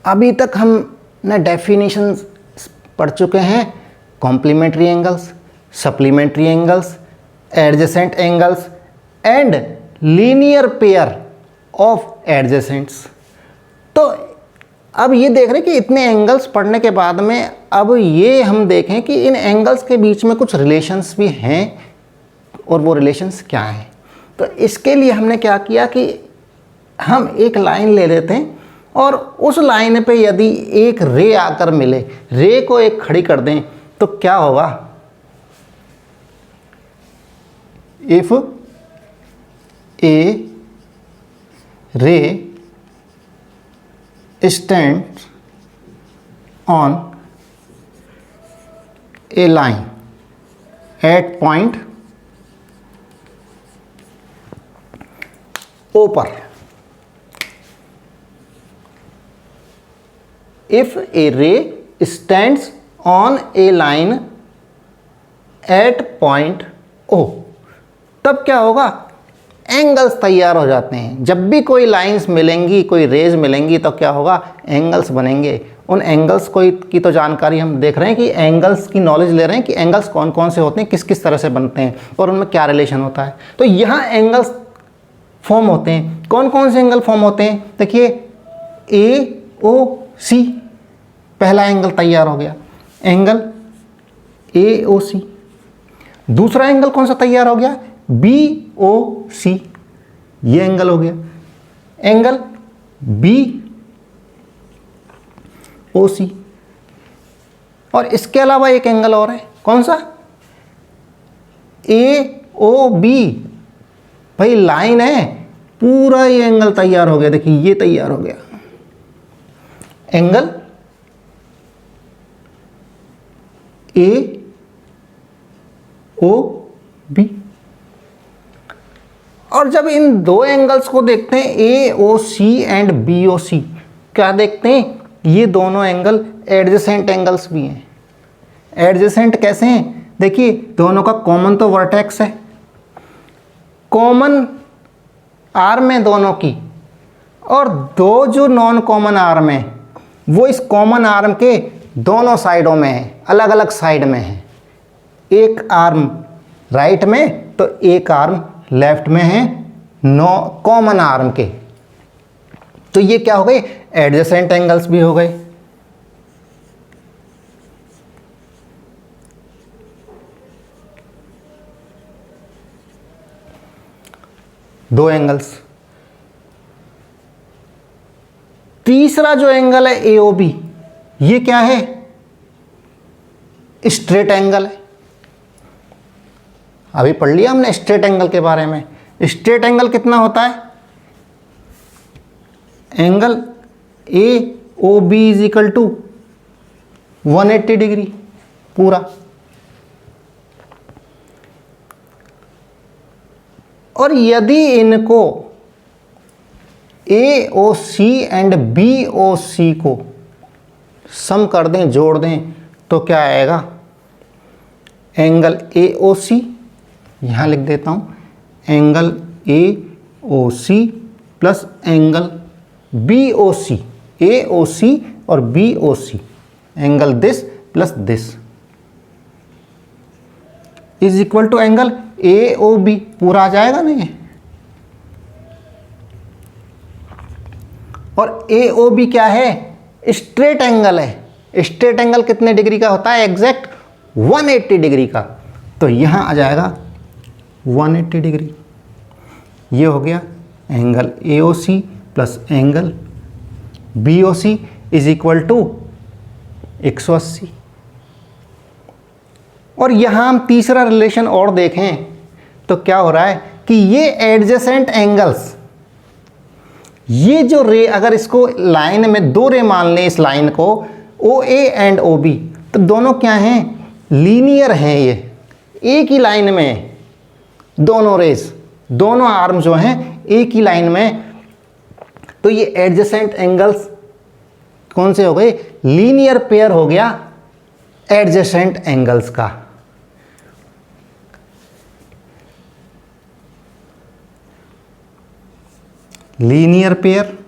अभी तक हमने डेफिनेशन पढ़ चुके हैं complementary angles, supplementary angles, adjacent angles and linear pair of adjacents. तो अब ये देख रहे हैं कि इतने एंगल्स पढ़ने के बाद में अब ये हम देखें कि इन एंगल्स के बीच में कुछ रिलेशंस भी हैं और वो रिलेशंस क्या हैं। तो इसके लिए हमने क्या किया कि हम एक लाइन ले लेते हैं और उस लाइन पे यदि एक रे आकर मिले, रे को एक खड़ी कर दें तो क्या होगा। इफ ए रे stands on a line at point O पर, if a ray stands on a line at point O, तब क्या होगा, एंगल्स तैयार हो जाते हैं। जब भी कोई लाइंस मिलेंगी, कोई रेज मिलेंगी तो क्या होगा, एंगल्स बनेंगे। उन एंगल्स की तो जानकारी हम देख रहे हैं कि एंगल्स की नॉलेज ले रहे हैं कि एंगल्स कौन कौन से होते हैं, किस किस तरह से बनते हैं और उनमें क्या रिलेशन होता है। तो यहाँ एंगल्स फॉर्म होते हैं। कौन कौन से एंगल फॉर्म होते हैं, देखिए ए ओ सी, पहला एंगल तैयार हो गया, एंगल ए ओ सी। दूसरा एंगल कौन सा तैयार हो गया, बी ओ सी, ये एंगल हो गया, एंगल बी ओ सी। और इसके अलावा एक एंगल और है, कौन सा, ए ओ बी। भाई लाइन है, पूरा ये एंगल तैयार हो गया, देखिए ये तैयार हो गया, एंगल ए ओ बी। और जब इन दो एंगल्स को देखते हैं ए O C and B O सी, क्या देखते हैं, ये दोनों एंगल एडजेसेंट एंगल्स भी हैं। एडजेसेंट कैसे हैं, देखिए दोनों का कॉमन तो वर्टेक्स है, कॉमन आर्म है दोनों की, और दो जो नॉन कॉमन आर्म है वो इस कॉमन आर्म के दोनों साइडों में है, अलग अलग साइड में है। एक आर्म राइट में तो एक आर्म लेफ्ट में है, नो कॉमन आर्म के। तो ये क्या हो गए, एडजेसेंट एंगल्स भी हो गए। दो एंगल्स। तीसरा जो एंगल है एओबी, ये क्या है, स्ट्रेट एंगल है। अभी पढ़ लिया हमने स्ट्रेट एंगल के बारे में। स्ट्रेट एंगल कितना होता है, angle A O B is equal to 180 degree पूरा। और यदि इनको ए O C and B O सी को सम कर दें, जोड़ दें, तो क्या आएगा, एंगल ए ओ सी, यहाँ लिख देता हूँ, angle A O C plus angle B O C, A O C और B O C, angle this plus this is equal to angle A O B, पूरा आ जाएगा ना ये। और ए ओ बी क्या है, स्ट्रेट एंगल है। स्ट्रेट एंगल कितने डिग्री का होता है, एग्जैक्ट 180 डिग्री का। तो यहाँ आ जाएगा 180 डिग्री। ये हो गया angle A O C plus angle B O C is equal to 180। और यहाँ हम तीसरा रिलेशन और देखें तो क्या हो रहा है कि ये एडजेसेंट एंगल्स, ये जो रे, अगर इसको लाइन में दो रे मान लें, इस लाइन को ओ ए एंड ओ बी, तो दोनों क्या हैं, लीनियर हैं। ये एक ही लाइन में दोनों रेस, दोनों आर्म जो हैं एक ही लाइन में। तो ये एडजेसेंट एंगल्स कौन से हो गए, लीनियर पेयर हो गया एडजेसेंट एंगल्स का। Linear pair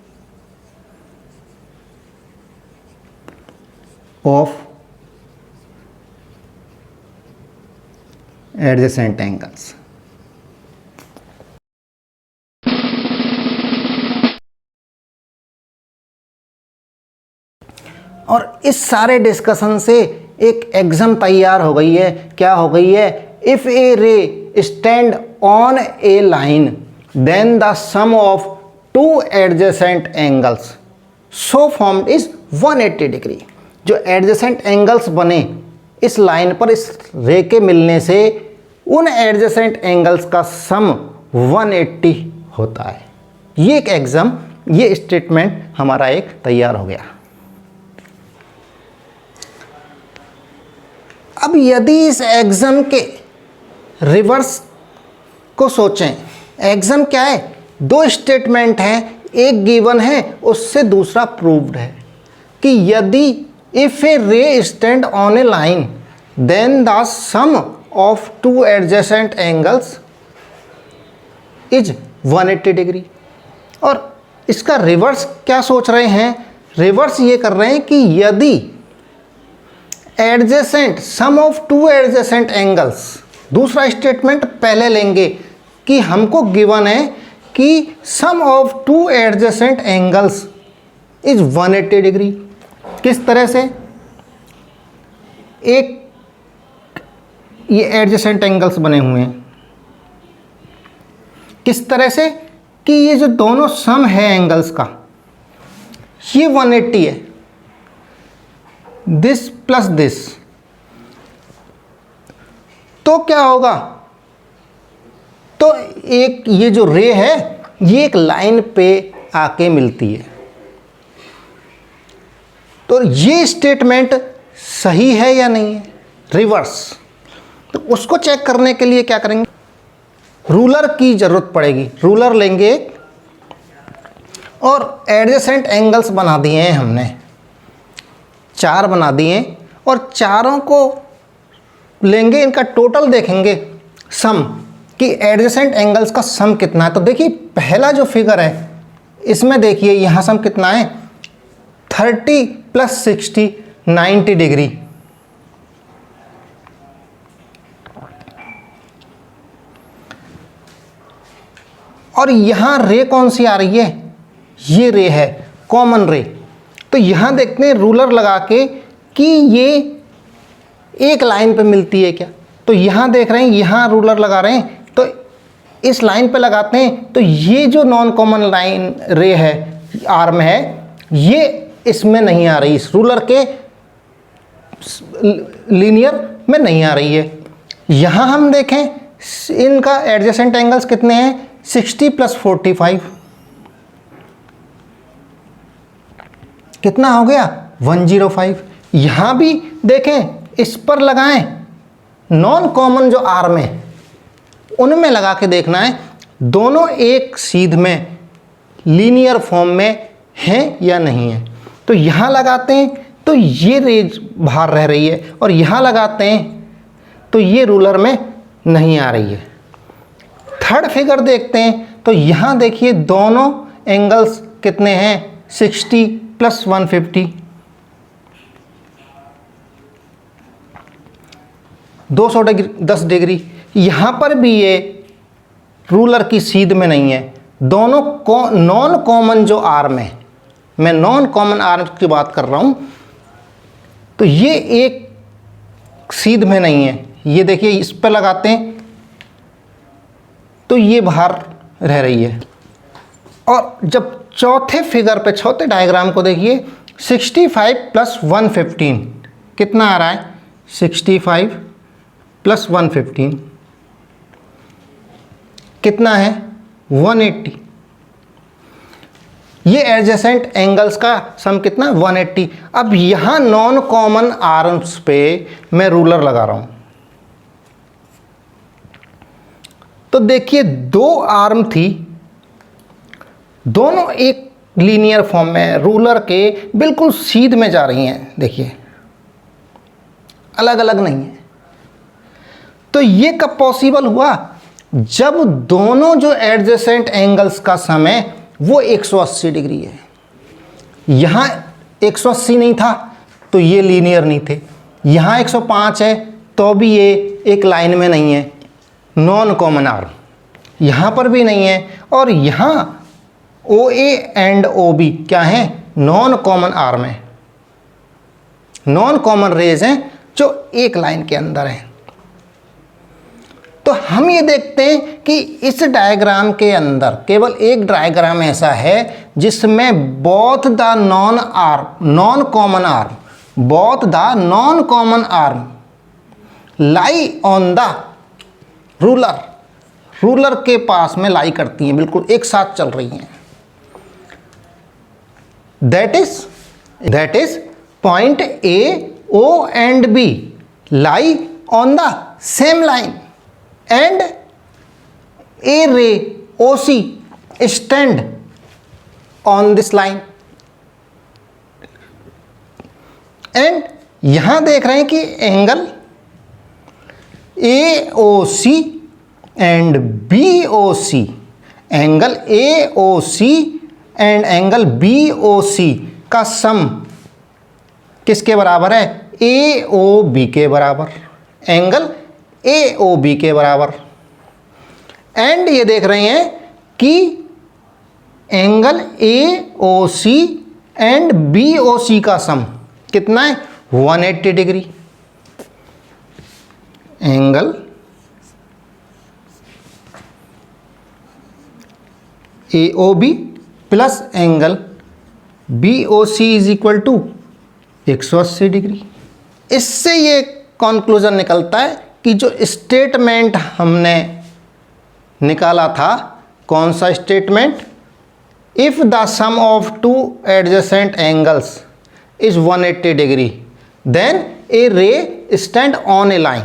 of adjacent angles. और इस सारे डिस्कशन से एक एग्जाम तैयार हो गई है। क्या हो गई है? If a ray stand on a line then the sum of two adjacent angles so formed is 180 degree. जो एडजेसेंट एंगल्स बने इस लाइन पर इस रे के मिलने से उन एडजेसेंट एंगल्स का सम 180 होता है। ये एक एग्जाम, ये स्टेटमेंट हमारा एक तैयार हो गया। अब यदि इस एग्जाम के रिवर्स को सोचें, एग्जाम क्या है? दो स्टेटमेंट हैं, एक गिवन है उससे दूसरा प्रूव्ड है कि यदि if a ray stand on a line then the sum of two adjacent angles is 180 degree. और इसका रिवर्स क्या सोच रहे हैं? रिवर्स ये कर रहे हैं कि यदि adjacent sum of two adjacent angles, दूसरा स्टेटमेंट पहले लेंगे कि हमको गिवन है कि sum of two adjacent angles is 180 degree. किस तरह से? एक ये एडजेसेंट एंगल्स बने हुए हैं, किस तरह से कि ये जो दोनों सम है एंगल्स का ये 180 है, दिस प्लस दिस। तो क्या होगा? तो एक ये जो रे है ये एक लाइन पे आके मिलती है। तो ये स्टेटमेंट सही है या नहीं है? रिवर्स। तो उसको चेक करने के लिए क्या करेंगे? रूलर की ज़रूरत पड़ेगी। रूलर लेंगे और एडजेसेंट एंगल्स बना दिए हैं हमने, 4 बना दिए, और चारों को लेंगे, इनका टोटल देखेंगे सम कि एडजेसेंट एंगल्स का सम कितना है। तो देखिए पहला जो फिगर है इसमें देखिए यहाँ सम कितना है? 30 + 60 90 डिग्री। और यहाँ रे कौन सी आ रही है? ये रे है कॉमन रे। तो यहाँ देखते हैं रूलर लगा के कि ये एक लाइन पे मिलती है क्या। तो यहाँ देख रहे हैं, यहाँ रूलर लगा रहे हैं तो इस लाइन पे लगाते हैं। तो ये जो नॉन कॉमन लाइन रे है आर्म है ये इसमें नहीं आ रही, इस रूलर के लीनियर में नहीं आ रही है। यहाँ हम देखें इनका एडजेसेंट एंगल्स कितने हैं? 60 + 45 कितना हो गया? 105। यहाँ भी देखें इस पर लगाएं, नॉन कॉमन जो आर्म है उनमें लगा के देखना है दोनों एक सीध में लीनियर फॉर्म में हैं या नहीं है। तो यहाँ लगाते हैं तो ये रेज बाहर रह रही है, और यहाँ लगाते हैं तो ये रूलर में नहीं आ रही है। थर्ड फिगर देखते हैं तो यहाँ देखिए दोनों एंगल्स कितने हैं? 60 + 150 210 डिग्री। यहाँ पर भी ये रूलर की सीध में नहीं है, दोनों नॉन कॉमन जो आर्म है, मैं नॉन कॉमन आर्म की बात कर रहा हूँ, तो ये एक सीध में नहीं है। ये देखिए इस पर लगाते हैं तो ये बाहर रह रही है। और जब चौथे फिगर पे, चौथे डायग्राम को देखिए 65 + 115 कितना आ रहा है? 65 + 115 कितना है? 180। ये एडजेसेंट एंगल्स का सम कितना? 180। अब यहाँ नॉन कॉमन आर्म्स पे मैं रूलर लगा रहा हूँ तो देखिए 2 आर्म थी, दोनों एक लीनियर फॉर्म में रूलर के बिल्कुल सीध में जा रही हैं। देखिए अलग अलग नहीं है। तो ये कब पॉसिबल हुआ? जब दोनों जो एडजेसेंट एंगल्स का सम है वो 180 डिग्री है। यहाँ 180 नहीं था तो ये लीनियर नहीं थे। यहाँ 105 है तो भी ये एक लाइन में नहीं है, नॉन कॉमन आर्म। यहाँ पर भी नहीं है, और यहाँ ओ ए एंड ओ बी क्या है, नॉन कॉमन आर्म है, नॉन कॉमन रेज हैं जो एक लाइन के अंदर हैं। तो हम ये देखते हैं कि इस डायग्राम के अंदर केवल एक डायग्राम ऐसा है जिसमें both the non common arm, both the non common arm lie on the ruler, ruler के पास में लाई करती हैं, बिल्कुल एक साथ चल रही हैं। That is point A, O and B lie on the same line and a ray OC stand on this line। and यहां देख रहे हैं कि angle AOC and BOC, angle AOC and angle BOC का सम किसके बराबर है, AOB के बराबर, एंगल AOB के बराबर। एंड ये देख रहे हैं कि एंगल AOC एंड BOC का सम कितना है, 180 degree. Angle AOB plus angle BOC is equal to 180 degree. इससे ये कॉन्क्लूजन निकलता है कि जो स्टेटमेंट हमने निकाला था, कौन सा statement, if the sum of two adjacent angles is 180 degree then a ray stand on a line,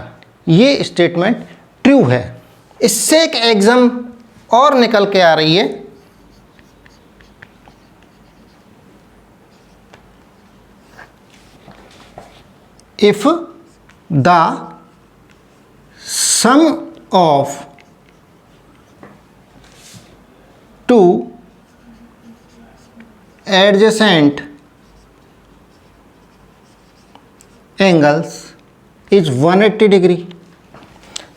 ये स्टेटमेंट ट्रू है। इससे एक एग्जाम और निकल के आ रही है, if the sum of two adjacent angles is 180 degree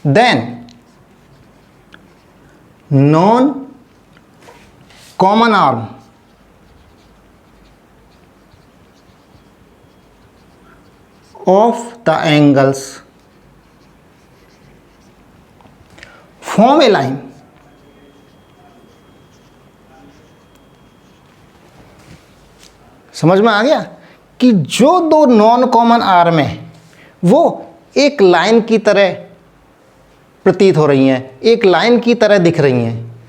then non common arm of the angles form a line। समझ में आ गया कि जो दो नॉन कॉमन आर्म है वो एक लाइन की तरह प्रतीत हो रही हैं, एक लाइन की तरह दिख रही हैं।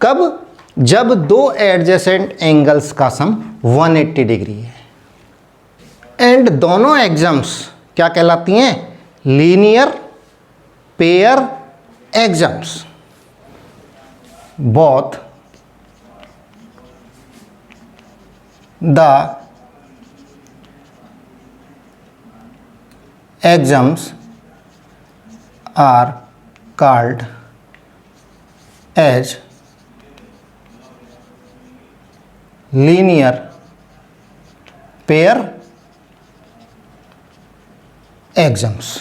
कब, जब दो एडजेसेंट एंगल्स का सम 180 डिग्री है। एंड दोनों एग्जाम्स क्या कहलाती हैं, linear pair exams. Both the exams are called as linear pair exams.